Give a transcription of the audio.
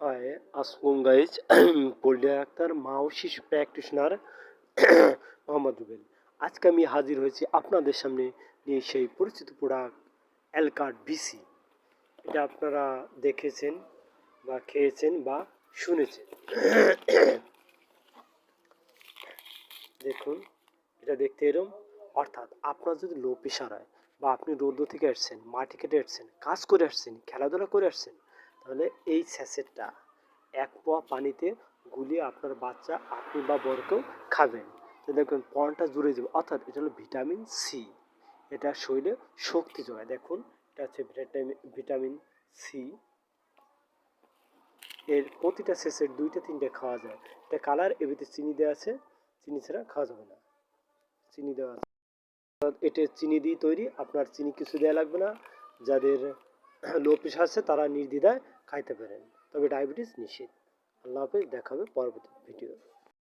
High, আসসালাম guys. Poultry doctor মা ও শিশু প্র্যাকটিশনার মোহাম্মদ রুবেল। আজকে আমি হাজির হয়েছি আপনাদের সামনে নিয়ে সেই পরিচিত প্রোডাক্ট অ্যালকার্ড বিসি। এটা আপনারা দেখেছেন বা খেয়েছেন বা শুনেছেন। দেখুন, এটা দেখতে এরম। অর্থাৎ আপনার যদি লো প্রেশার হয় বা আপনি রৌদ্র থেকে আসছেন, মাটি কেটে আসছেন, কাজ করে আসছেন, খেলাধুলা করে আসছেন, তাহলে এই স্যাসেটটা এক পোয়া পানিতে গুলিয়ে আপনার বাচ্চা, আপনি বা বড়কেও খাবেন। তো দেখবেন পরনটা জুড়ে যাবে। অর্থাৎ এটা হলো ভিটামিন সি। এটা শরীরে শক্তি যোগায়। দেখুন, এটা হচ্ছে ভিটামিন সি। এর প্রতিটা স্যাসেট 2-3টে খাওয়া যায়। এটা কালার, এর ভিতরে চিনি দেওয়া আছে, চিনি ছাড়া খাওয়া যাবে না। চিনি দেওয়া আছে। এটা চিনি দিয়ে তৈরি, আপনার চিনি কিছু দেওয়া লাগবে না। যাদের লো প্রেশার আছে তারা নির্দ্বিধায় খাইতে পারেন, তবে ডায়াবেটিস নিষেধ। আল্লাহ হাফেজ, দেখা হবে পরবর্তী ভিডিও।